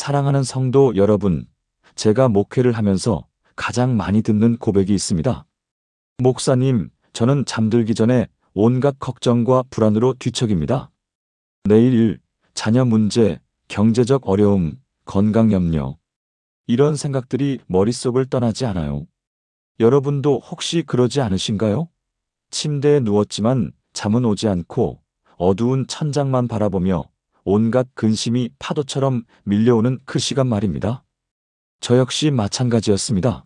사랑하는 성도 여러분, 제가 목회를 하면서 가장 많이 듣는 고백이 있습니다. 목사님, 저는 잠들기 전에 온갖 걱정과 불안으로 뒤척입니다. 내일 일, 자녀 문제, 경제적 어려움, 건강 염려. 이런 생각들이 머릿속을 떠나지 않아요. 여러분도 혹시 그러지 않으신가요? 침대에 누웠지만 잠은 오지 않고 어두운 천장만 바라보며 온갖 근심이 파도처럼 밀려오는 그 시간 말입니다. 저 역시 마찬가지였습니다.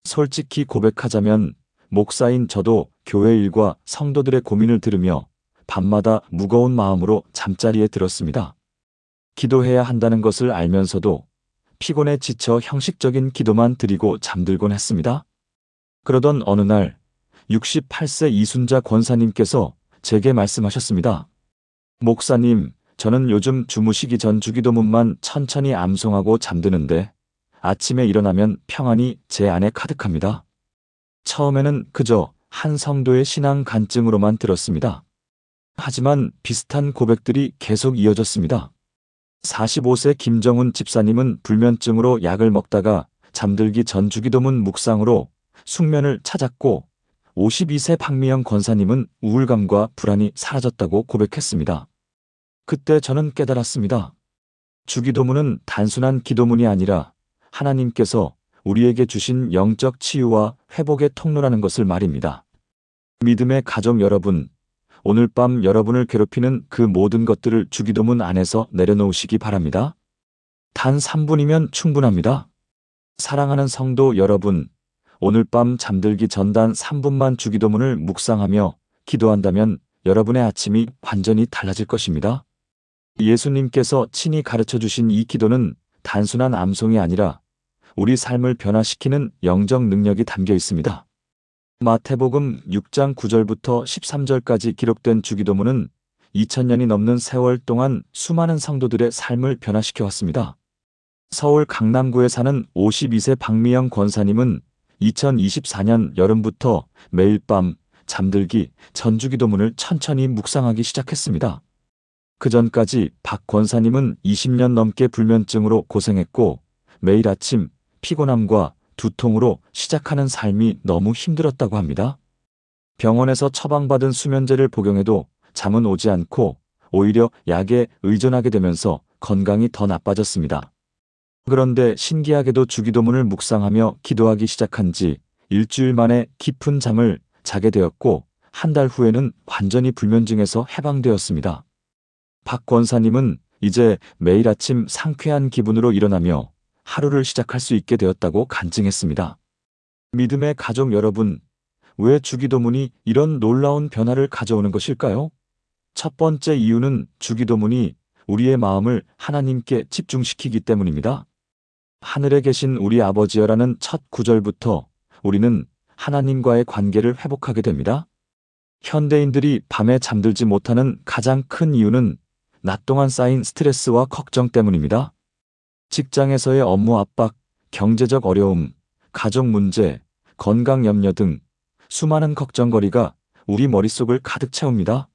솔직히 고백하자면 목사인 저도 교회 일과 성도들의 고민을 들으며 밤마다 무거운 마음으로 잠자리에 들었습니다. 기도해야 한다는 것을 알면서도 피곤에 지쳐 형식적인 기도만 드리고 잠들곤 했습니다. 그러던 어느 날 68세 이순자 권사님께서 제게 말씀하셨습니다. 목사님, 저는 요즘 주무시기 전 주기도문만 천천히 암송하고 잠드는데 아침에 일어나면 평안이 제 안에 가득합니다. 처음에는 그저 한 성도의 신앙 간증으로만 들었습니다. 하지만 비슷한 고백들이 계속 이어졌습니다. 45세 김정훈 집사님은 불면증으로 약을 먹다가 잠들기 전 주기도문 묵상으로 숙면을 찾았고 52세 박미영 권사님은 우울감과 불안이 사라졌다고 고백했습니다. 그때 저는 깨달았습니다. 주기도문은 단순한 기도문이 아니라 하나님께서 우리에게 주신 영적 치유와 회복의 통로라는 것을 말입니다. 믿음의 가족 여러분, 오늘 밤 여러분을 괴롭히는 그 모든 것들을 주기도문 안에서 내려놓으시기 바랍니다. 단 3분이면 충분합니다. 사랑하는 성도 여러분, 오늘 밤 잠들기 전 단 3분만 주기도문을 묵상하며 기도한다면 여러분의 아침이 완전히 달라질 것입니다. 예수님께서 친히 가르쳐 주신 이 기도는 단순한 암송이 아니라 우리 삶을 변화시키는 영적 능력이 담겨 있습니다. 마태복음 6장 9절부터 13절까지 기록된 주기도문은 2000년이 넘는 세월 동안 수많은 성도들의 삶을 변화시켜 왔습니다. 서울 강남구에 사는 52세 박미영 권사님은 2024년 여름부터 매일 밤 잠들기 전 주기도문을 천천히 묵상하기 시작했습니다. 그 전까지 박 권사님은 20년 넘게 불면증으로 고생했고 매일 아침 피곤함과 두통으로 시작하는 삶이 너무 힘들었다고 합니다. 병원에서 처방받은 수면제를 복용해도 잠은 오지 않고 오히려 약에 의존하게 되면서 건강이 더 나빠졌습니다. 그런데 신기하게도 주기도문을 묵상하며 기도하기 시작한 지 일주일 만에 깊은 잠을 자게 되었고 한 달 후에는 완전히 불면증에서 해방되었습니다. 박 권사님은 이제 매일 아침 상쾌한 기분으로 일어나며 하루를 시작할 수 있게 되었다고 간증했습니다. 믿음의 가족 여러분, 왜 주기도문이 이런 놀라운 변화를 가져오는 것일까요? 첫 번째 이유는 주기도문이 우리의 마음을 하나님께 집중시키기 때문입니다. 하늘에 계신 우리 아버지여라는 첫 구절부터 우리는 하나님과의 관계를 회복하게 됩니다. 현대인들이 밤에 잠들지 못하는 가장 큰 이유는 낮 동안 쌓인 스트레스와 걱정 때문입니다. 직장에서의 업무 압박, 경제적 어려움, 가족 문제, 건강 염려 등 수많은 걱정거리가 우리 머릿속을 가득 채웁니다.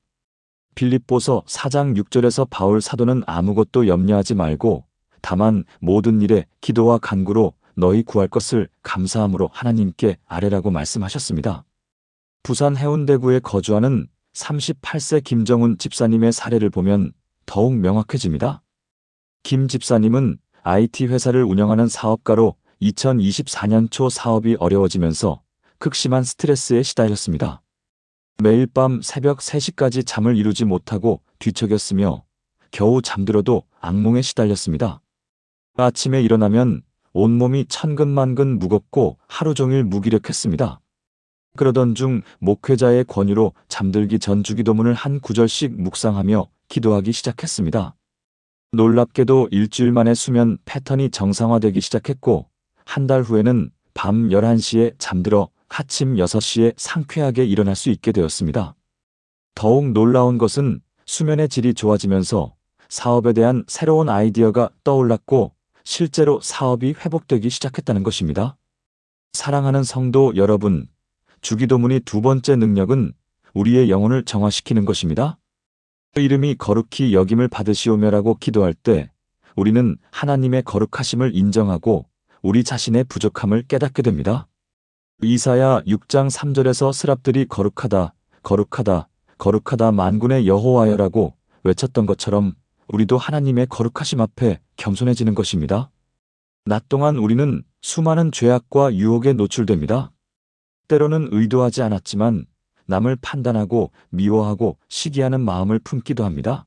빌립보서 4장 6절에서 바울 사도는 아무것도 염려하지 말고 다만 모든 일에 기도와 간구로 너희 구할 것을 감사함으로 하나님께 아뢰라고 말씀하셨습니다. 부산 해운대구에 거주하는 38세 김정훈 집사님의 사례를 보면 더욱 명확해집니다. 김 집사님은 IT 회사를 운영하는 사업가로 2024년 초 사업이 어려워지면서 극심한 스트레스에 시달렸습니다. 매일 밤 새벽 3시까지 잠을 이루지 못하고 뒤척였으며 겨우 잠들어도 악몽에 시달렸습니다. 아침에 일어나면 온몸이 천근만근 무겁고 하루 종일 무기력했습니다. 그러던 중 목회자의 권유로 잠들기 전 주기도문을 한 구절씩 묵상하며 기도하기 시작했습니다. 놀랍게도 일주일 만에 수면 패턴이 정상화되기 시작했고 한 달 후에는 밤 11시에 잠들어 아침 6시에 상쾌하게 일어날 수 있게 되었습니다. 더욱 놀라운 것은 수면의 질이 좋아지면서 사업에 대한 새로운 아이디어가 떠올랐고 실제로 사업이 회복되기 시작했다는 것입니다. 사랑하는 성도 여러분, 주기도문의 두 번째 능력은 우리의 영혼을 정화시키는 것입니다. 이름이 거룩히 여김을 받으시오며라고 기도할 때 우리는 하나님의 거룩하심을 인정하고 우리 자신의 부족함을 깨닫게 됩니다. 이사야 6장 3절에서 스랍들이 거룩하다, 거룩하다, 거룩하다 만군의 여호와여라고 외쳤던 것처럼 우리도 하나님의 거룩하심 앞에 겸손해지는 것입니다. 낮 동안 우리는 수많은 죄악과 유혹에 노출됩니다. 때로는 의도하지 않았지만 남을 판단하고 미워하고 시기하는 마음을 품기도 합니다.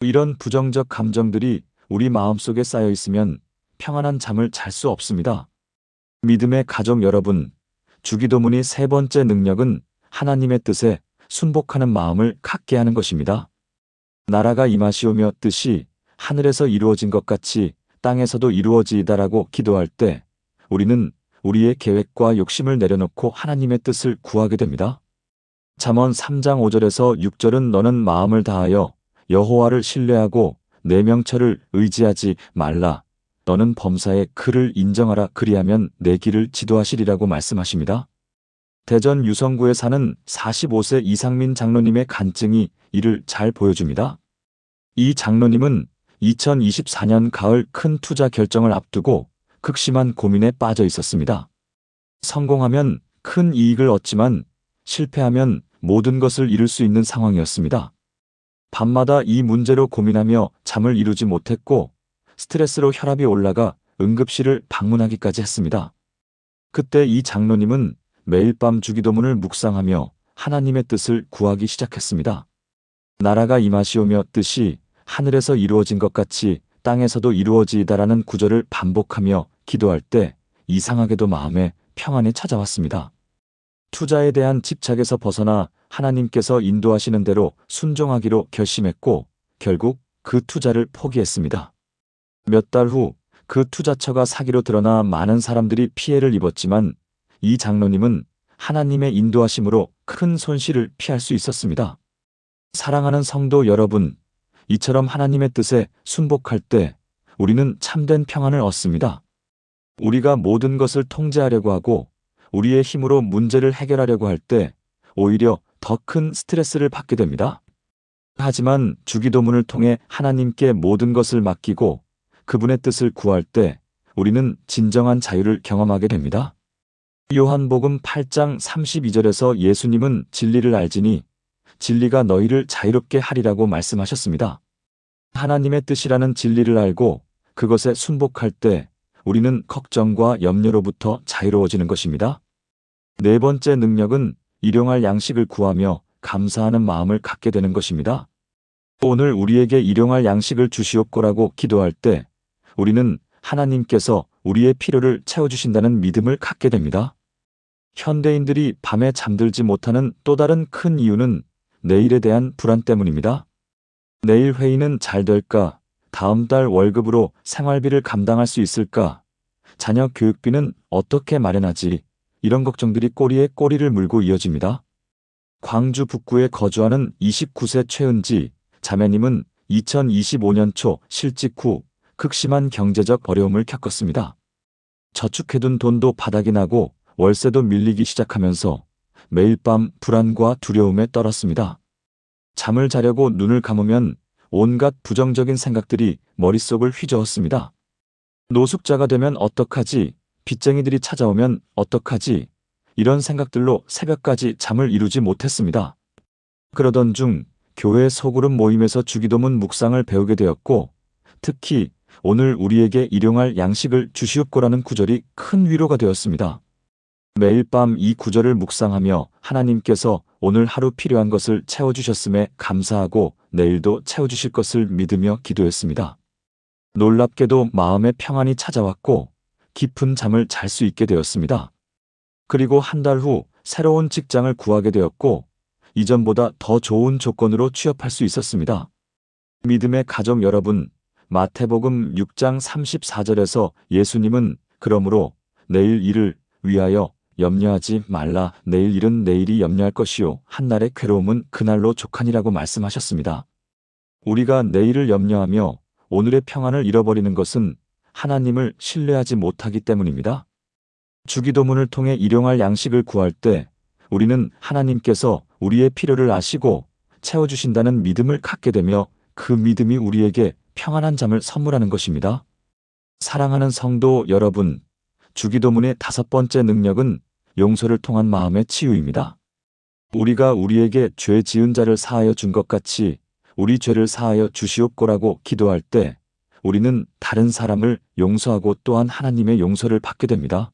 이런 부정적 감정들이 우리 마음속에 쌓여 있으면 평안한 잠을 잘 수 없습니다. 믿음의 가족 여러분, 주기도문의 세 번째 능력은 하나님의 뜻에 순복하는 마음을 갖게 하는 것입니다. 나라가 임하시오며 뜻이 하늘에서 이루어진 것 같이 땅에서도 이루어지이다라고 기도할 때 우리는 우리의 계획과 욕심을 내려놓고 하나님의 뜻을 구하게 됩니다. 잠언 3장 5절에서 6절은 너는 마음을 다하여 여호와를 신뢰하고 내 명철을 의지하지 말라. 너는 범사의 그를 인정하라. 그리하면 내 길을 지도하시리라고 말씀하십니다. 대전 유성구에 사는 45세 이상민 장로님의 간증이 이를 잘 보여줍니다. 이 장로님은 2024년 가을 큰 투자 결정을 앞두고 극심한 고민에 빠져 있었습니다. 성공하면 큰 이익을 얻지만 실패하면 모든 것을 잃을 수 있는 상황이었습니다. 밤마다 이 문제로 고민하며 잠을 이루지 못했고 스트레스로 혈압이 올라가 응급실을 방문하기까지 했습니다. 그때 이 장로님은 매일 밤 주기도문을 묵상하며 하나님의 뜻을 구하기 시작했습니다. 나라가 임하시오며 뜻이 하늘에서 이루어진 것 같이 땅에서도 이루어지이다라는 구절을 반복하며 기도할 때 이상하게도 마음에 평안이 찾아왔습니다. 투자에 대한 집착에서 벗어나 하나님께서 인도하시는 대로 순종하기로 결심했고 결국 그 투자를 포기했습니다. 몇 달 후 그 투자처가 사기로 드러나 많은 사람들이 피해를 입었지만 이 장로님은 하나님의 인도하심으로 큰 손실을 피할 수 있었습니다. 사랑하는 성도 여러분, 이처럼 하나님의 뜻에 순복할 때 우리는 참된 평안을 얻습니다. 우리가 모든 것을 통제하려고 하고 우리의 힘으로 문제를 해결하려고 할 때 오히려 더 큰 스트레스를 받게 됩니다. 하지만 주기도문을 통해 하나님께 모든 것을 맡기고 그분의 뜻을 구할 때 우리는 진정한 자유를 경험하게 됩니다. 요한복음 8장 32절에서 예수님은 진리를 알지니 진리가 너희를 자유롭게 하리라고 말씀하셨습니다. 하나님의 뜻이라는 진리를 알고 그것에 순복할 때 우리는 걱정과 염려로부터 자유로워지는 것입니다. 네 번째 능력은 일용할 양식을 구하며 감사하는 마음을 갖게 되는 것입니다. 오늘 우리에게 일용할 양식을 주시옵고라고 기도할 때 우리는 하나님께서 우리의 필요를 채워주신다는 믿음을 갖게 됩니다. 현대인들이 밤에 잠들지 못하는 또 다른 큰 이유는 내일에 대한 불안 때문입니다. 내일 회의는 잘 될까? 다음 달 월급으로 생활비를 감당할 수 있을까? 자녀 교육비는 어떻게 마련하지? 이런 걱정들이 꼬리에 꼬리를 물고 이어집니다. 광주 북구에 거주하는 29세 최은지 자매님은 2025년 초 실직 후 극심한 경제적 어려움을 겪었습니다. 저축해둔 돈도 바닥이 나고 월세도 밀리기 시작하면서 매일 밤 불안과 두려움에 떨었습니다. 잠을 자려고 눈을 감으면 온갖 부정적인 생각들이 머릿속을 휘저었습니다. 노숙자가 되면 어떡하지? 빚쟁이들이 찾아오면 어떡하지? 이런 생각들로 새벽까지 잠을 이루지 못했습니다. 그러던 중 교회 소그룹 모임에서 주기도문 묵상을 배우게 되었고 특히 오늘 우리에게 일용할 양식을 주시옵고라는 구절이 큰 위로가 되었습니다. 매일 밤 이 구절을 묵상하며 하나님께서 오늘 하루 필요한 것을 채워주셨음에 감사하고 내일도 채워주실 것을 믿으며 기도했습니다. 놀랍게도 마음의 평안이 찾아왔고 깊은 잠을 잘 수 있게 되었습니다. 그리고 한 달 후 새로운 직장을 구하게 되었고 이전보다 더 좋은 조건으로 취업할 수 있었습니다. 믿음의 가족 여러분, 마태복음 6장 34절에서 예수님은 그러므로 내일 일을 위하여 염려하지 말라. 내일 일은 내일이 염려할 것이요 한날의 괴로움은 그날로 족하니라고 말씀하셨습니다. 우리가 내일을 염려하며 오늘의 평안을 잃어버리는 것은 하나님을 신뢰하지 못하기 때문입니다. 주기도문을 통해 일용할 양식을 구할 때 우리는 하나님께서 우리의 필요를 아시고 채워주신다는 믿음을 갖게 되며 그 믿음이 우리에게 평안한 잠을 선물하는 것입니다. 사랑하는 성도 여러분, 주기도문의 5번째 능력은 용서를 통한 마음의 치유입니다. 우리가 우리에게 죄 지은 자를 사하여 준 것 같이 우리 죄를 사하여 주시옵고라고 기도할 때 우리는 다른 사람을 용서하고 또한 하나님의 용서를 받게 됩니다.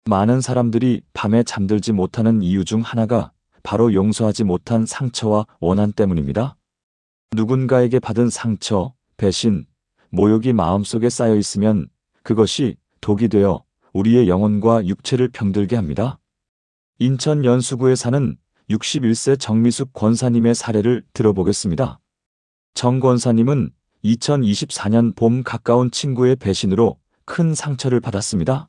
많은 사람들이 밤에 잠들지 못하는 이유 중 하나가 바로 용서하지 못한 상처와 원한 때문입니다. 누군가에게 받은 상처, 배신, 모욕이 마음속에 쌓여 있으면 그것이 독이 되어 우리의 영혼과 육체를 병들게 합니다. 인천 연수구에 사는 61세 정미숙 권사님의 사례를 들어보겠습니다. 정 권사님은 2024년 봄 가까운 친구의 배신으로 큰 상처를 받았습니다.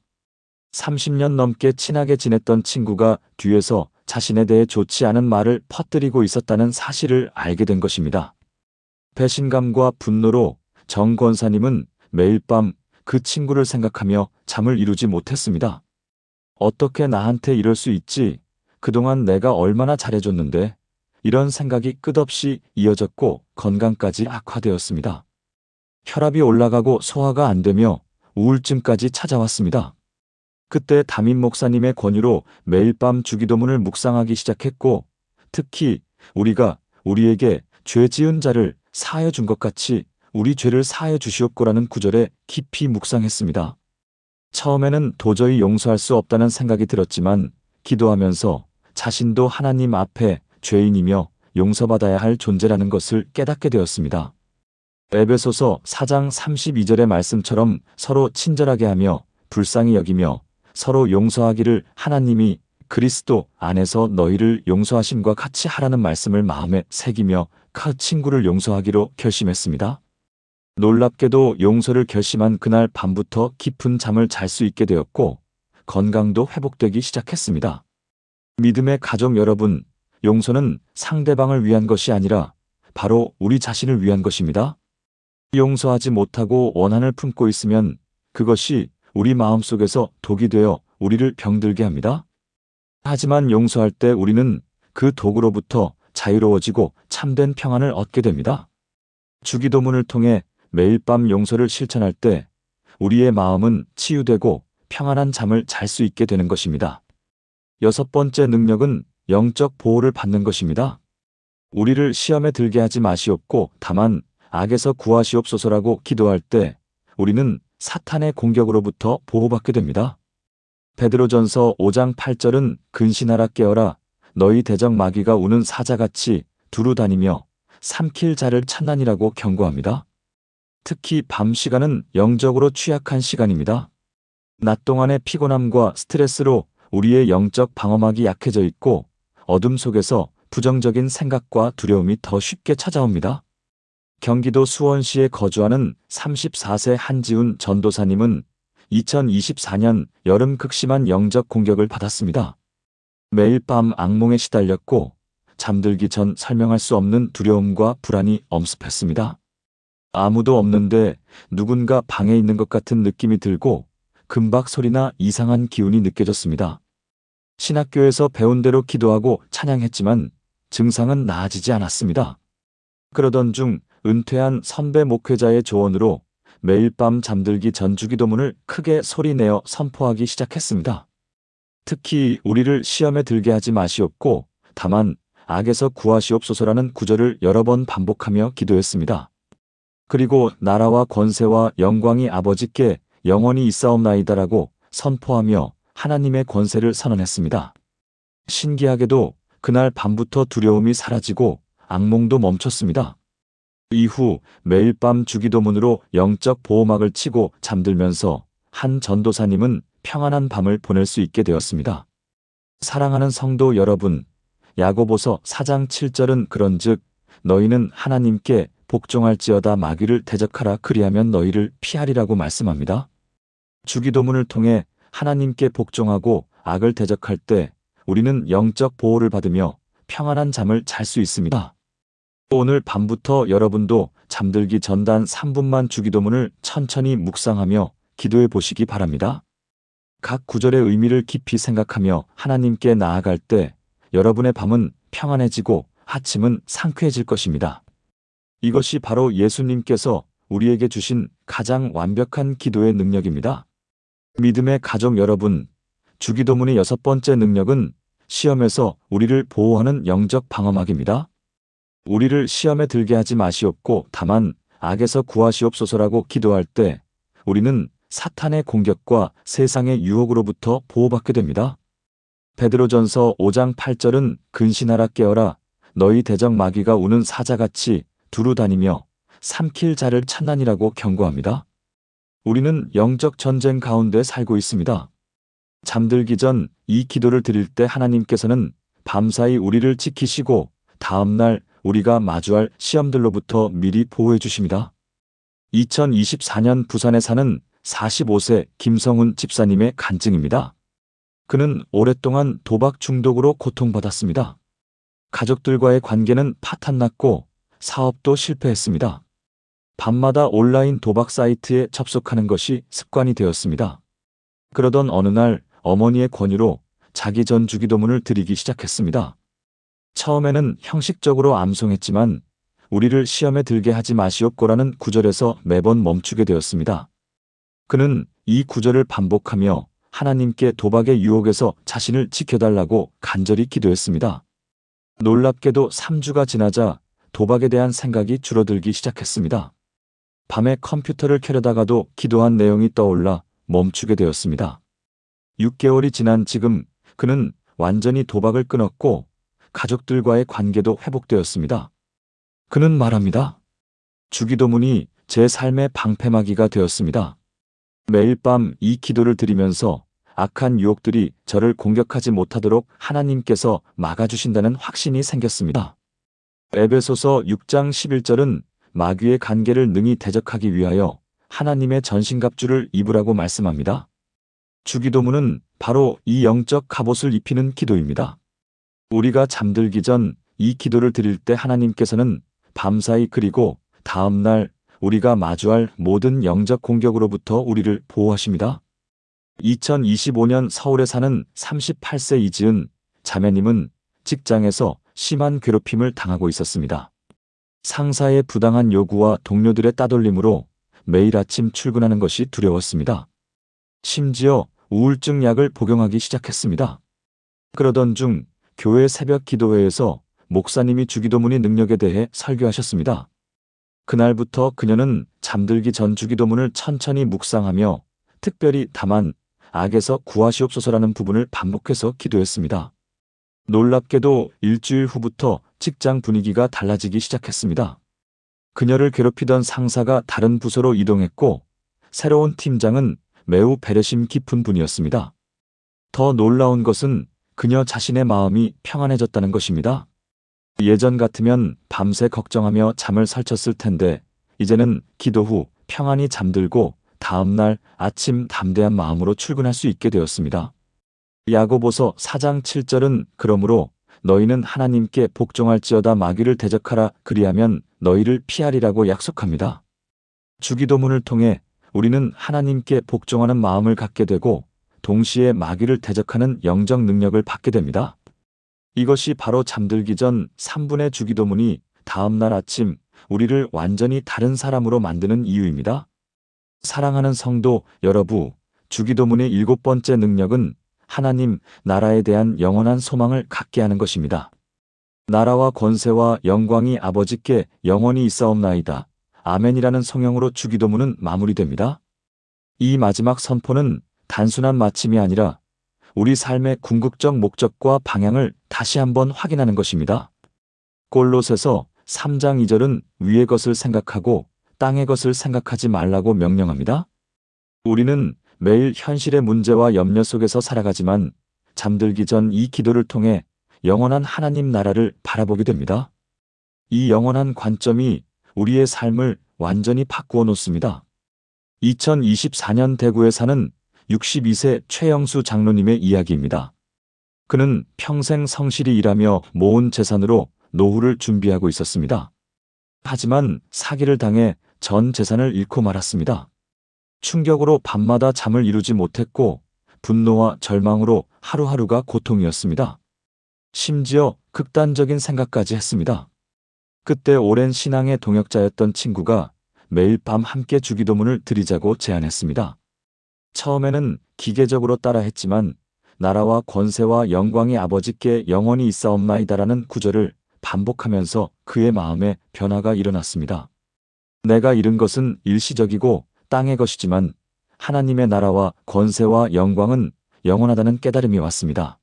30년 넘게 친하게 지냈던 친구가 뒤에서 자신에 대해 좋지 않은 말을 퍼뜨리고 있었다는 사실을 알게 된 것입니다. 배신감과 분노로 정 권사님은 매일 밤 그 친구를 생각하며 잠을 이루지 못했습니다. 어떻게 나한테 이럴 수 있지? 그동안 내가 얼마나 잘해줬는데? 이런 생각이 끝없이 이어졌고 건강까지 악화되었습니다. 혈압이 올라가고 소화가 안 되며 우울증까지 찾아왔습니다. 그때 담임 목사님의 권유로 매일 밤 주기도문을 묵상하기 시작했고, 특히 우리가 우리에게 죄 지은 자를 사하여 준 것 같이 우리 죄를 사하여 주시옵고라는 구절에 깊이 묵상했습니다. 처음에는 도저히 용서할 수 없다는 생각이 들었지만 기도하면서 자신도 하나님 앞에 죄인이며 용서받아야 할 존재라는 것을 깨닫게 되었습니다. 에베소서 4장 32절의 말씀처럼 서로 친절하게 하며 불쌍히 여기며 서로 용서하기를 하나님이 그리스도 안에서 너희를 용서하심과 같이 하라는 말씀을 마음에 새기며 그 친구를 용서하기로 결심했습니다. 놀랍게도 용서를 결심한 그날 밤부터 깊은 잠을 잘 수 있게 되었고 건강도 회복되기 시작했습니다. 믿음의 가족 여러분, 용서는 상대방을 위한 것이 아니라 바로 우리 자신을 위한 것입니다. 용서하지 못하고 원한을 품고 있으면 그것이 우리 마음속에서 독이 되어 우리를 병들게 합니다. 하지만 용서할 때 우리는 그 독으로부터 자유로워지고 참된 평안을 얻게 됩니다. 주기도문을 통해 매일 밤 용서를 실천할 때 우리의 마음은 치유되고 평안한 잠을 잘 수 있게 되는 것입니다. 6번째 능력은 영적 보호를 받는 것입니다. 우리를 시험에 들게 하지 마시옵고 다만 악에서 구하시옵소서라고 기도할 때 우리는 사탄의 공격으로부터 보호받게 됩니다. 베드로전서 5장 8절은 근신하라 깨어라 너희 대적 마귀가 우는 사자같이 두루 다니며 삼킬 자를 찾나니라고 경고합니다. 특히 밤 시간은 영적으로 취약한 시간입니다. 낮 동안의 피곤함과 스트레스로 우리의 영적 방어막이 약해져 있고 어둠 속에서 부정적인 생각과 두려움이 더 쉽게 찾아옵니다. 경기도 수원시에 거주하는 34세 한지훈 전도사님은 2024년 여름 극심한 영적 공격을 받았습니다. 매일 밤 악몽에 시달렸고 잠들기 전 설명할 수 없는 두려움과 불안이 엄습했습니다. 아무도 없는데 누군가 방에 있는 것 같은 느낌이 들고 금박 소리나 이상한 기운이 느껴졌습니다. 신학교에서 배운 대로 기도하고 찬양했지만 증상은 나아지지 않았습니다. 그러던 중 은퇴한 선배 목회자의 조언으로 매일 밤 잠들기 전 주기도문을 크게 소리내어 선포하기 시작했습니다. 특히 우리를 시험에 들게 하지 마시옵고 다만 악에서 구하시옵소서라는 구절을 여러 번 반복하며 기도했습니다. 그리고 나라와 권세와 영광이 아버지께 영원히 있사옵나이다라고 선포하며 하나님의 권세를 선언했습니다. 신기하게도 그날 밤부터 두려움이 사라지고 악몽도 멈췄습니다. 이후 매일 밤 주기도문으로 영적 보호막을 치고 잠들면서 한 전도사님은 평안한 밤을 보낼 수 있게 되었습니다. 사랑하는 성도 여러분, 야고보서 4장 7절은 그런즉 너희는 하나님께 복종할지어다 마귀를 대적하라 그리하면 너희를 피하리라고 말씀합니다. 주기도문을 통해 하나님께 복종하고 악을 대적할 때 우리는 영적 보호를 받으며 평안한 잠을 잘 수 있습니다. 오늘 밤부터 여러분도 잠들기 전 단 3분만 주기도문을 천천히 묵상하며 기도해 보시기 바랍니다. 각 구절의 의미를 깊이 생각하며 하나님께 나아갈 때 여러분의 밤은 평안해지고 아침은 상쾌해질 것입니다. 이것이 바로 예수님께서 우리에게 주신 가장 완벽한 기도의 능력입니다. 믿음의 가족 여러분, 주기도문의 6번째 능력은 시험에서 우리를 보호하는 영적 방어막입니다. 우리를 시험에 들게 하지 마시옵고 다만 악에서 구하시옵소서라고 기도할 때 우리는 사탄의 공격과 세상의 유혹으로부터 보호받게 됩니다. 베드로전서 5장 8절은 근신하라 깨어라 너희 대적 마귀가 우는 사자같이 두루 다니며 삼킬 자를 찾나니라고 경고합니다. 우리는 영적 전쟁 가운데 살고 있습니다. 잠들기 전 이 기도를 드릴 때 하나님께서는 밤사이 우리를 지키시고 다음날 우리가 마주할 시험들로부터 미리 보호해 주십니다. 2024년 부산에 사는 45세 김성훈 집사님의 간증입니다. 그는 오랫동안 도박 중독으로 고통받았습니다. 가족들과의 관계는 파탄났고 사업도 실패했습니다. 밤마다 온라인 도박 사이트에 접속하는 것이 습관이 되었습니다. 그러던 어느 날 어머니의 권유로 자기 전 주기도문을 드리기 시작했습니다. 처음에는 형식적으로 암송했지만 우리를 시험에 들게 하지 마시옵고라는 구절에서 매번 멈추게 되었습니다. 그는 이 구절을 반복하며 하나님께 도박의 유혹에서 자신을 지켜달라고 간절히 기도했습니다. 놀랍게도 3주가 지나자 도박에 대한 생각이 줄어들기 시작했습니다. 밤에 컴퓨터를 켜려다가도 기도한 내용이 떠올라 멈추게 되었습니다. 6개월이 지난 지금 그는 완전히 도박을 끊었고 가족들과의 관계도 회복되었습니다. 그는 말합니다. 주기도문이 제 삶의 방패막이가 되었습니다. 매일 밤 이 기도를 드리면서 악한 유혹들이 저를 공격하지 못하도록 하나님께서 막아주신다는 확신이 생겼습니다. 에베소서 6장 11절은 마귀의 간계를 능히 대적하기 위하여 하나님의 전신갑주를 입으라고 말씀합니다. 주기도문은 바로 이 영적 갑옷을 입히는 기도입니다. 우리가 잠들기 전 이 기도를 드릴 때 하나님께서는 밤사이 그리고 다음날 우리가 마주할 모든 영적 공격으로부터 우리를 보호하십니다. 2025년 서울에 사는 38세 이지은 자매님은 직장에서 심한 괴롭힘을 당하고 있었습니다. 상사의 부당한 요구와 동료들의 따돌림으로 매일 아침 출근하는 것이 두려웠습니다. 심지어 우울증 약을 복용하기 시작했습니다. 그러던 중 교회 새벽 기도회에서 목사님이 주기도문의 능력에 대해 설교하셨습니다. 그날부터 그녀는 잠들기 전 주기도문을 천천히 묵상하며 특별히 다만 악에서 구하시옵소서라는 부분을 반복해서 기도했습니다. 놀랍게도 일주일 후부터 직장 분위기가 달라지기 시작했습니다. 그녀를 괴롭히던 상사가 다른 부서로 이동했고 새로운 팀장은 매우 배려심 깊은 분이었습니다. 더 놀라운 것은 그녀 자신의 마음이 평안해졌다는 것입니다. 예전 같으면 밤새 걱정하며 잠을 설쳤을 텐데 이제는 기도 후 평안히 잠들고 다음날 아침 담대한 마음으로 출근할 수 있게 되었습니다. 야고보서 4장 7절은 그러므로 너희는 하나님께 복종할지어다 마귀를 대적하라 그리하면 너희를 피하리라고 약속합니다. 주기도문을 통해 우리는 하나님께 복종하는 마음을 갖게 되고 동시에 마귀를 대적하는 영적 능력을 받게 됩니다. 이것이 바로 잠들기 전 3분의 주기도문이 다음날 아침 우리를 완전히 다른 사람으로 만드는 이유입니다. 사랑하는 성도 여러분, 주기도문의 7번째 능력은 하나님 나라에 대한 영원한 소망을 갖게 하는 것입니다. 나라와 권세와 영광이 아버지께 영원히 있사옵나이다. 아멘이라는 성령으로 주기도문은 마무리됩니다. 이 마지막 선포는 단순한 마침이 아니라 우리 삶의 궁극적 목적과 방향을 다시 한번 확인하는 것입니다. 골로새서 3장 2절은 위의 것을 생각하고 땅의 것을 생각하지 말라고 명령합니다. 우리는 매일 현실의 문제와 염려 속에서 살아가지만 잠들기 전 이 기도를 통해 영원한 하나님 나라를 바라보게 됩니다. 이 영원한 관점이 우리의 삶을 완전히 바꾸어 놓습니다. 2024년 대구에 사는 62세 최영수 장로님의 이야기입니다. 그는 평생 성실히 일하며 모은 재산으로 노후를 준비하고 있었습니다. 하지만 사기를 당해 전 재산을 잃고 말았습니다. 충격으로 밤마다 잠을 이루지 못했고 분노와 절망으로 하루하루가 고통이었습니다. 심지어 극단적인 생각까지 했습니다. 그때 오랜 신앙의 동역자였던 친구가 매일 밤 함께 주기도문을 드리자고 제안했습니다. 처음에는 기계적으로 따라했지만 나라와 권세와 영광이 아버지께 영원히 있사옵나이다라는 구절을 반복하면서 그의 마음에 변화가 일어났습니다. 내가 잃은 것은 일시적이고 땅의 것이지만 하나님의 나라와 권세와 영광은 영원하다는 깨달음이 왔습니다.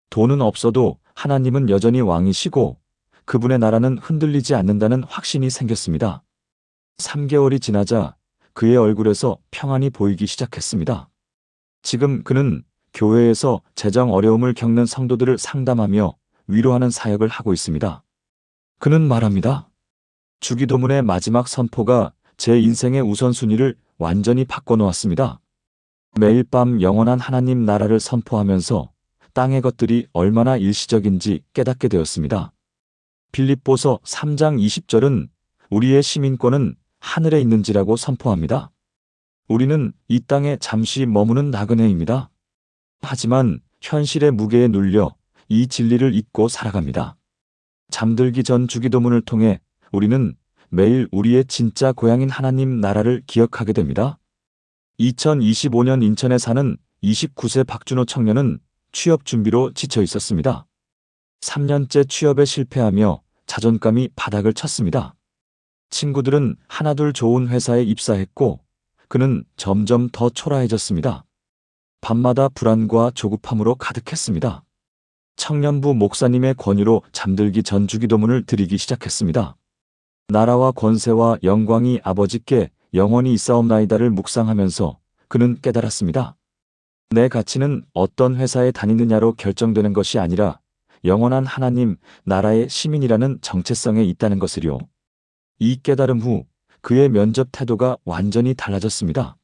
돈은 없어도 하나님은 여전히 왕이시고 그분의 나라는 흔들리지 않는다는 확신이 생겼습니다. 3개월이 지나자 그의 얼굴에서 평안이 보이기 시작했습니다. 지금 그는 교회에서 재정 어려움을 겪는 성도들을 상담하며 위로하는 사역을 하고 있습니다. 그는 말합니다. 주기도문의 마지막 선포가 제 인생의 우선순위를 완전히 바꿔놓았습니다. 매일 밤 영원한 하나님 나라를 선포하면서 땅의 것들이 얼마나 일시적인지 깨닫게 되었습니다. 빌립보서 3장 20절은 우리의 시민권은 하늘에 있는지라고 선포합니다. 우리는 이 땅에 잠시 머무는 나그네입니다. 하지만 현실의 무게에 눌려 이 진리를 잊고 살아갑니다. 잠들기 전 주기도문을 통해 우리는 매일 우리의 진짜 고향인 하나님 나라를 기억하게 됩니다. 2025년 인천에 사는 29세 박준호 청년은 취업 준비로 지쳐 있었습니다. 3년째 취업에 실패하며 자존감이 바닥을 쳤습니다. 친구들은 하나둘 좋은 회사에 입사했고 그는 점점 더 초라해졌습니다. 밤마다 불안과 조급함으로 가득했습니다. 청년부 목사님의 권유로 잠들기 전 주기도문을 드리기 시작했습니다. 나라와 권세와 영광이 아버지께 영원히 있사옵나이다를 묵상하면서 그는 깨달았습니다. 내 가치는 어떤 회사에 다니느냐로 결정되는 것이 아니라 영원한 하나님 나라의 시민이라는 정체성에 있다는 것을요. 이 깨달음 후 그의 면접 태도가 완전히 달라졌습니다.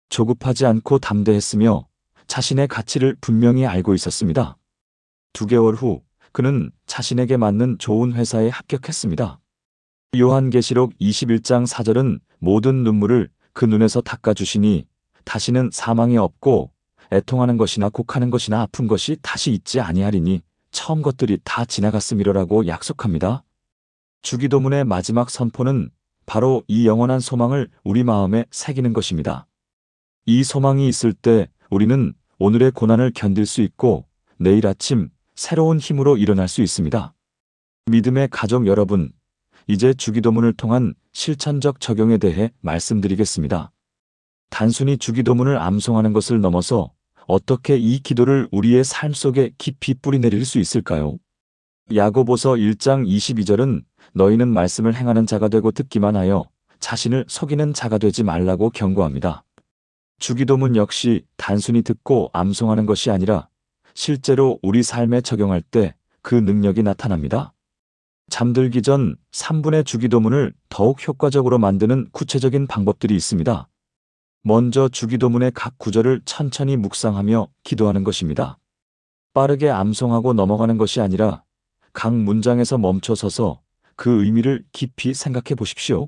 조급하지 않고 담대했으며 자신의 가치를 분명히 알고 있었습니다. 2개월 후 그는 자신에게 맞는 좋은 회사에 합격했습니다. 요한계시록 21장 4절은 모든 눈물을 그 눈에서 닦아주시니 다시는 사망이 없고 애통하는 것이나 곡하는 것이나 아픈 것이 다시 있지 아니하리니 처음 것들이 다 지나갔음이로라고 약속합니다. 주기도문의 마지막 선포는 바로 이 영원한 소망을 우리 마음에 새기는 것입니다. 이 소망이 있을 때 우리는 오늘의 고난을 견딜 수 있고 내일 아침 새로운 힘으로 일어날 수 있습니다. 믿음의 가족 여러분, 이제 주기도문을 통한 실천적 적용에 대해 말씀드리겠습니다. 단순히 주기도문을 암송하는 것을 넘어서 어떻게 이 기도를 우리의 삶 속에 깊이 뿌리내릴 수 있을까요? 야고보서 1장 22절은 너희는 말씀을 행하는 자가 되고 듣기만 하여 자신을 속이는 자가 되지 말라고 경고합니다. 주기도문 역시 단순히 듣고 암송하는 것이 아니라 실제로 우리 삶에 적용할 때 그 능력이 나타납니다. 잠들기 전 3분의 주기도문을 더욱 효과적으로 만드는 구체적인 방법들이 있습니다. 먼저 주기도문의 각 구절을 천천히 묵상하며 기도하는 것입니다. 빠르게 암송하고 넘어가는 것이 아니라 각 문장에서 멈춰서서 그 의미를 깊이 생각해 보십시오.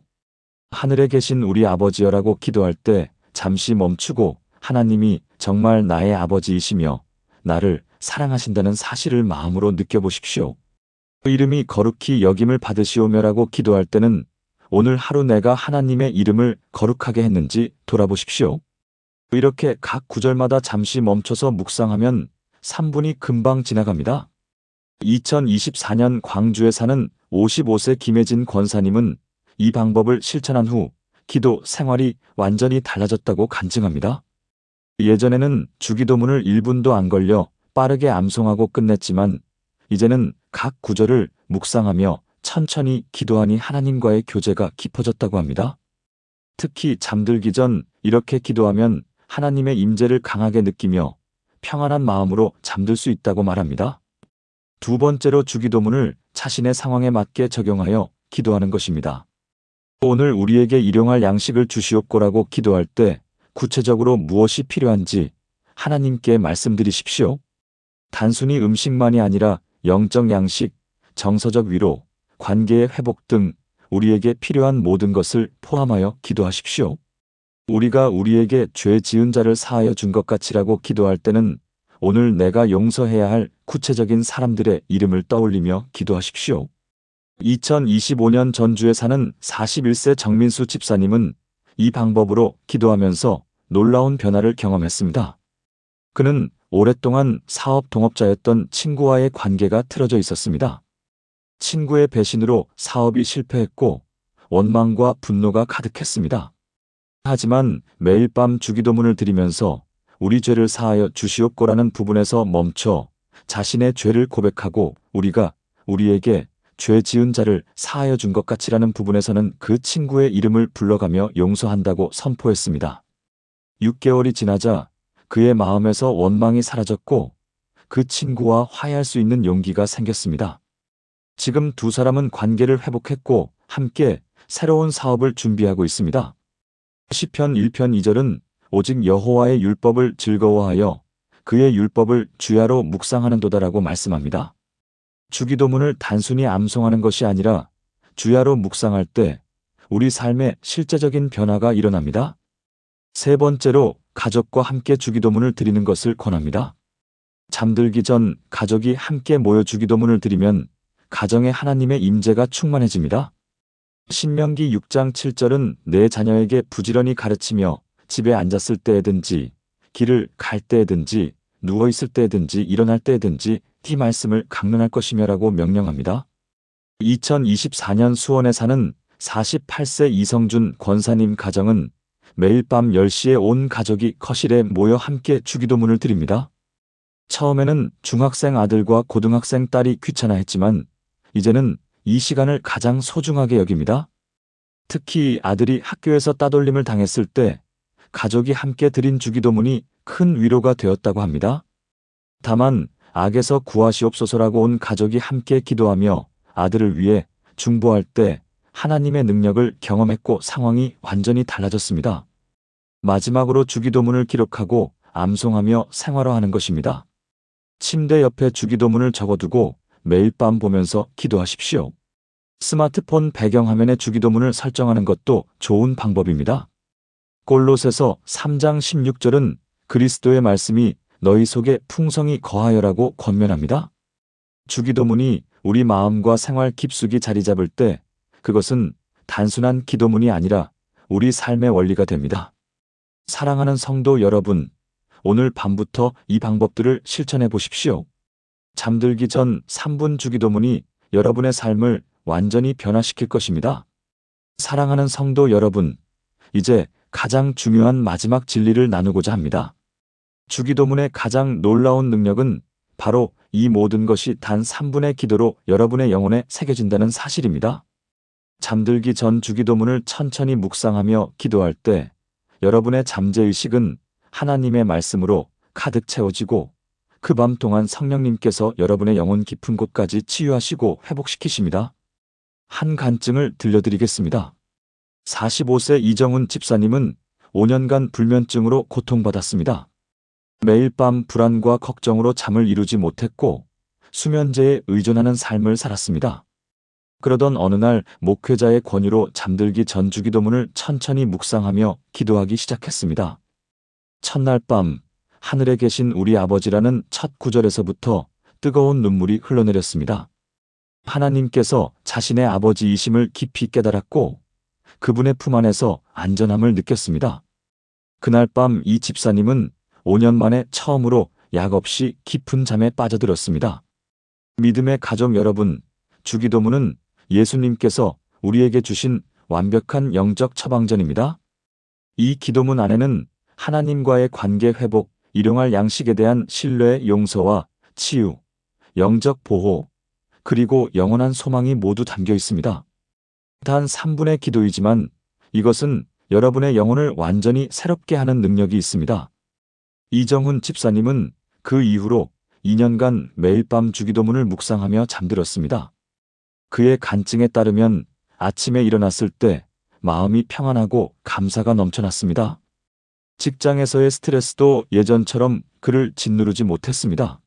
하늘에 계신 우리 아버지여라고 기도할 때 잠시 멈추고 하나님이 정말 나의 아버지이시며 나를 사랑하신다는 사실을 마음으로 느껴보십시오. 이름이 거룩히 여김을 받으시오며라고 기도할 때는 오늘 하루 내가 하나님의 이름을 거룩하게 했는지 돌아보십시오. 이렇게 각 구절마다 잠시 멈춰서 묵상하면 3분이 금방 지나갑니다. 2024년 광주에 사는 55세 김혜진 권사님은 이 방법을 실천한 후 기도 생활이 완전히 달라졌다고 간증합니다. 예전에는 주기도문을 1분도 안 걸려 빠르게 암송하고 끝냈지만 이제는 각 구절을 묵상하며 천천히 기도하니 하나님과의 교제가 깊어졌다고 합니다. 특히 잠들기 전 이렇게 기도하면 하나님의 임재를 강하게 느끼며 평안한 마음으로 잠들 수 있다고 말합니다. 2번째로 주기도문을 자신의 상황에 맞게 적용하여 기도하는 것입니다. 오늘 우리에게 일용할 양식을 주시옵고라고 기도할 때 구체적으로 무엇이 필요한지 하나님께 말씀드리십시오. 단순히 음식만이 아니라 영적 양식, 정서적 위로, 관계의 회복 등 우리에게 필요한 모든 것을 포함하여 기도하십시오. 우리가 우리에게 죄 지은 자를 사하여 준 것 같이라고 기도할 때는 오늘 내가 용서해야 할 구체적인 사람들의 이름을 떠올리며 기도하십시오. 2025년 전주에 사는 41세 정민수 집사님은 이 방법으로 기도하면서 놀라운 변화를 경험했습니다. 그는 오랫동안 사업 동업자였던 친구와의 관계가 틀어져 있었습니다. 친구의 배신으로 사업이 실패했고 원망과 분노가 가득했습니다. 하지만 매일 밤 주기도문을 드리면서 우리 죄를 사하여 주시옵고라는 부분에서 멈춰 자신의 죄를 고백하고 우리가 우리에게 죄 지은 자를 사하여 준 것 같이라는 부분에서는 그 친구의 이름을 불러가며 용서한다고 선포했습니다. 6개월이 지나자 그의 마음에서 원망이 사라졌고 그 친구와 화해할 수 있는 용기가 생겼습니다. 지금 두 사람은 관계를 회복했고 함께 새로운 사업을 준비하고 있습니다. 시편 1편 2절은 오직 여호와의 율법을 즐거워하여 그의 율법을 주야로 묵상하는도다라고 말씀합니다. 주기도문을 단순히 암송하는 것이 아니라 주야로 묵상할 때 우리 삶에 실제적인 변화가 일어납니다. 세 번째로 가족과 함께 주기도문을 드리는 것을 권합니다. 잠들기 전 가족이 함께 모여 주기도문을 드리면 가정에 하나님의 임재가 충만해집니다. 신명기 6장 7절은 내 자녀에게 부지런히 가르치며 집에 앉았을 때에든지 길을 갈 때에든지 누워있을 때에든지 일어날 때에든지 이 말씀을 강론할 것이며라고 명령합니다. 2024년 수원에 사는 48세 이성준 권사님 가정은 매일 밤 10시에 온 가족이 거실에 모여 함께 주기도문을 드립니다. 처음에는 중학생 아들과 고등학생 딸이 귀찮아했지만 이제는 이 시간을 가장 소중하게 여깁니다. 특히 아들이 학교에서 따돌림을 당했을 때 가족이 함께 드린 주기도문이 큰 위로가 되었다고 합니다. 다만 악에서 구하시옵소서라고 온 가족이 함께 기도하며 아들을 위해 중보할 때 하나님의 능력을 경험했고 상황이 완전히 달라졌습니다. 마지막으로 주기도문을 기록하고 암송하며 생활화하는 것입니다. 침대 옆에 주기도문을 적어두고 매일 밤 보면서 기도하십시오. 스마트폰 배경화면에 주기도문을 설정하는 것도 좋은 방법입니다. 골로새서 3장 16절은 그리스도의 말씀이 너희 속에 풍성히 거하여라고 권면합니다. 주기도문이 우리 마음과 생활 깊숙이 자리 잡을 때 그것은 단순한 기도문이 아니라 우리 삶의 원리가 됩니다. 사랑하는 성도 여러분, 오늘 밤부터 이 방법들을 실천해 보십시오. 잠들기 전 3분 주기도문이 여러분의 삶을 완전히 변화시킬 것입니다. 사랑하는 성도 여러분, 이제 가장 중요한 마지막 진리를 나누고자 합니다. 주기도문의 가장 놀라운 능력은 바로 이 모든 것이 단 3분의 기도로 여러분의 영혼에 새겨진다는 사실입니다. 잠들기 전 주기도문을 천천히 묵상하며 기도할 때 여러분의 잠재의식은 하나님의 말씀으로 가득 채워지고 그 밤 동안 성령님께서 여러분의 영혼 깊은 곳까지 치유하시고 회복시키십니다. 한 간증을 들려드리겠습니다. 45세 이정훈 집사님은 5년간 불면증으로 고통받았습니다. 매일 밤 불안과 걱정으로 잠을 이루지 못했고 수면제에 의존하는 삶을 살았습니다. 그러던 어느 날 목회자의 권유로 잠들기 전 주기도문을 천천히 묵상하며 기도하기 시작했습니다. 첫날 밤 하늘에 계신 우리 아버지라는 첫 구절에서부터 뜨거운 눈물이 흘러내렸습니다. 하나님께서 자신의 아버지이심을 깊이 깨달았고 그분의 품 안에서 안전함을 느꼈습니다. 그날 밤 이 집사님은 5년 만에 처음으로 약 없이 깊은 잠에 빠져들었습니다. 믿음의 가족 여러분, 주기도문은 예수님께서 우리에게 주신 완벽한 영적 처방전입니다. 이 기도문 안에는 하나님과의 관계 회복, 일용할 양식에 대한 신뢰, 용서와 치유, 영적 보호, 그리고 영원한 소망이 모두 담겨 있습니다. 단 3분의 기도이지만 이것은 여러분의 영혼을 완전히 새롭게 하는 능력이 있습니다. 이정훈 집사님은 그 이후로 2년간 매일 밤 주기도문을 묵상하며 잠들었습니다. 그의 간증에 따르면 아침에 일어났을 때 마음이 평안하고 감사가 넘쳐났습니다. 직장에서의 스트레스도 예전처럼 그를 짓누르지 못했습니다.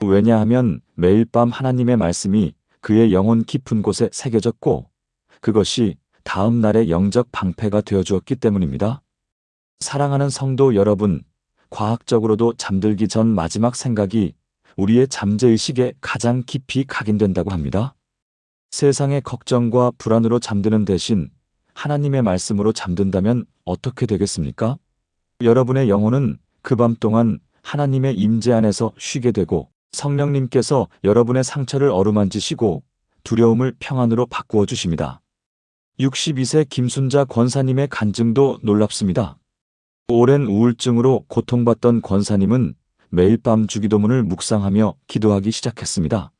왜냐하면 매일 밤 하나님의 말씀이 그의 영혼 깊은 곳에 새겨졌고 그것이 다음 날의 영적 방패가 되어주었기 때문입니다. 사랑하는 성도 여러분, 과학적으로도 잠들기 전 마지막 생각이 우리의 잠재의식에 가장 깊이 각인된다고 합니다. 세상의 걱정과 불안으로 잠드는 대신 하나님의 말씀으로 잠든다면 어떻게 되겠습니까? 여러분의 영혼은 그 밤 동안 하나님의 임재 안에서 쉬게 되고 성령님께서 여러분의 상처를 어루만지시고 두려움을 평안으로 바꾸어 주십니다. 62세 김순자 권사님의 간증도 놀랍습니다. 오랜 우울증으로 고통받던 권사님은 매일 밤 주기도문을 묵상하며 기도하기 시작했습니다.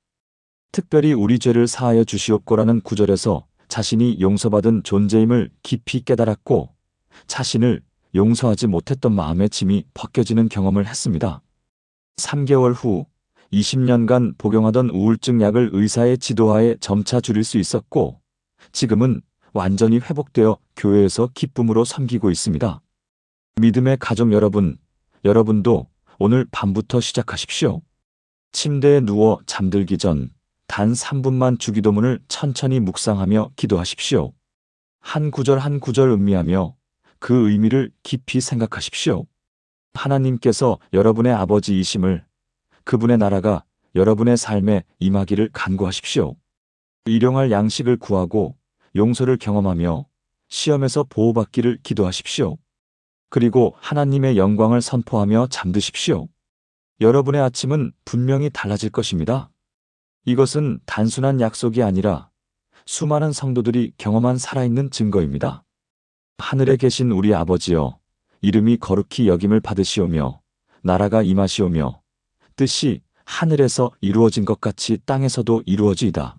특별히 우리 죄를 사하여 주시옵고라는 구절에서 자신이 용서받은 존재임을 깊이 깨달았고 자신을 용서하지 못했던 마음의 짐이 벗겨지는 경험을 했습니다. 3개월 후 20년간 복용하던 우울증 약을 의사의 지도하에 점차 줄일 수 있었고 지금은 완전히 회복되어 교회에서 기쁨으로 섬기고 있습니다. 믿음의 가족 여러분, 여러분도 오늘 밤부터 시작하십시오. 침대에 누워 잠들기 전 단 3분만 주기도문을 천천히 묵상하며 기도하십시오. 한 구절 한 구절 음미하며 그 의미를 깊이 생각하십시오. 하나님께서 여러분의 아버지이심을, 그분의 나라가 여러분의 삶에 임하기를 간구하십시오. 일용할 양식을 구하고 용서를 경험하며 시험에서 보호받기를 기도하십시오. 그리고 하나님의 영광을 선포하며 잠드십시오. 여러분의 아침은 분명히 달라질 것입니다. 이것은 단순한 약속이 아니라 수많은 성도들이 경험한 살아있는 증거입니다. 하늘에 계신 우리 아버지여, 이름이 거룩히 여김을 받으시오며 나라가 임하시오며 뜻이 하늘에서 이루어진 것 같이 땅에서도 이루어지이다.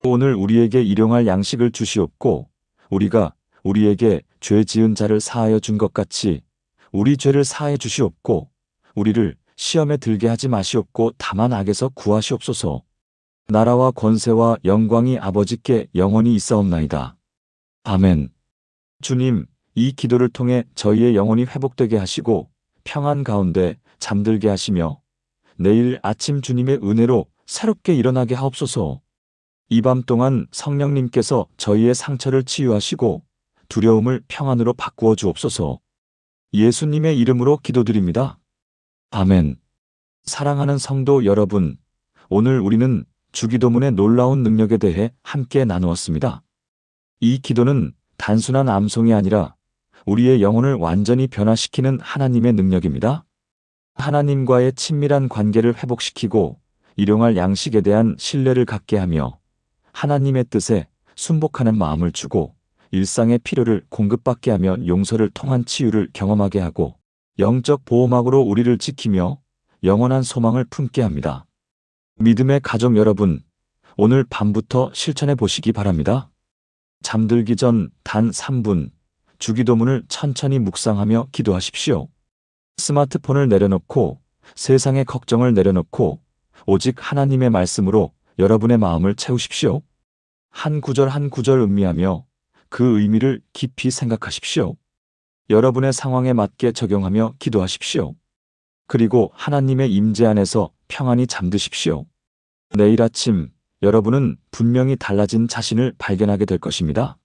오늘 우리에게 일용할 양식을 주시옵고 우리가 우리에게 죄 지은 자를 사하여 준 것 같이 우리 죄를 사하여 주시옵고 우리를 시험에 들게 하지 마시옵고 다만 악에서 구하시옵소서. 나라와 권세와 영광이 아버지께 영원히 있사옵나이다. 아멘. 주님, 이 기도를 통해 저희의 영혼이 회복되게 하시고 평안 가운데 잠들게 하시며 내일 아침 주님의 은혜로 새롭게 일어나게 하옵소서. 이 밤 동안 성령님께서 저희의 상처를 치유하시고 두려움을 평안으로 바꾸어 주옵소서. 예수님의 이름으로 기도드립니다. 아멘. 사랑하는 성도 여러분, 오늘 우리는 주기도문의 놀라운 능력에 대해 함께 나누었습니다. 이 기도는 단순한 암송이 아니라 우리의 영혼을 완전히 변화시키는 하나님의 능력입니다. 하나님과의 친밀한 관계를 회복시키고 일용할 양식에 대한 신뢰를 갖게 하며 하나님의 뜻에 순복하는 마음을 주고 일상의 필요를 공급받게 하며 용서를 통한 치유를 경험하게 하고 영적 보호막으로 우리를 지키며 영원한 소망을 품게 합니다. 믿음의 가족 여러분, 오늘 밤부터 실천해 보시기 바랍니다. 잠들기 전 단 3분 주기도문을 천천히 묵상하며 기도하십시오. 스마트폰을 내려놓고 세상의 걱정을 내려놓고 오직 하나님의 말씀으로 여러분의 마음을 채우십시오. 한 구절 한 구절 음미하며 그 의미를 깊이 생각하십시오. 여러분의 상황에 맞게 적용하며 기도하십시오. 그리고 하나님의 임재 안에서 평안히 잠드십시오. 내일 아침 여러분은 분명히 달라진 자신을 발견하게 될 것입니다.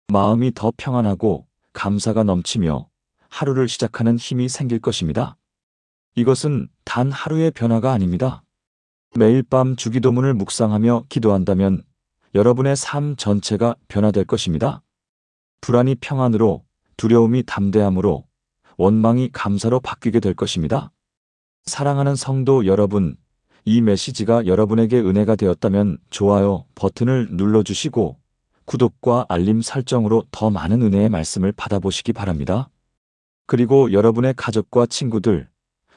마음이 더 평안하고 감사가 넘치며 하루를 시작하는 힘이 생길 것입니다. 이것은 단 하루의 변화가 아닙니다. 매일 밤 주기도문을 묵상하며 기도한다면 여러분의 삶 전체가 변화될 것입니다. 불안이 평안으로, 두려움이 담대함으로, 원망이 감사로 바뀌게 될 것입니다. 사랑하는 성도 여러분, 이 메시지가 여러분에게 은혜가 되었다면 좋아요 버튼을 눌러주시고 구독과 알림 설정으로 더 많은 은혜의 말씀을 받아보시기 바랍니다. 그리고 여러분의 가족과 친구들,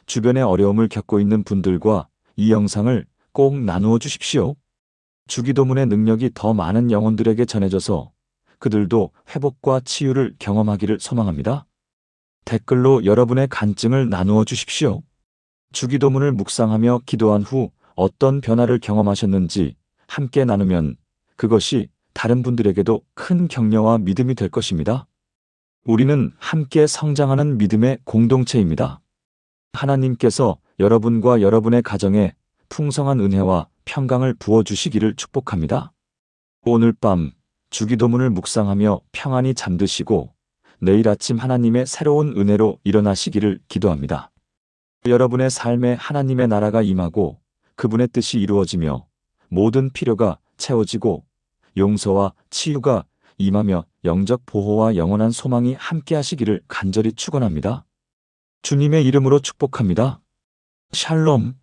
주변에 어려움을 겪고 있는 분들과 이 영상을 꼭 나누어 주십시오. 주기도문의 능력이 더 많은 영혼들에게 전해져서 그들도 회복과 치유를 경험하기를 소망합니다. 댓글로 여러분의 간증을 나누어 주십시오. 주기도문을 묵상하며 기도한 후 어떤 변화를 경험하셨는지 함께 나누면 그것이 다른 분들에게도 큰 격려와 믿음이 될 것입니다. 우리는 함께 성장하는 믿음의 공동체입니다. 하나님께서 여러분과 여러분의 가정에 풍성한 은혜와 평강을 부어주시기를 축복합니다. 오늘 밤 주기도문을 묵상하며 평안히 잠드시고 내일 아침 하나님의 새로운 은혜로 일어나시기를 기도합니다. 여러분의 삶에 하나님의 나라가 임하고 그분의 뜻이 이루어지며 모든 필요가 채워지고 용서와 치유가 임하며 영적 보호와 영원한 소망이 함께하시기를 간절히 축원합니다. 주님의 이름으로 축복합니다. 샬롬.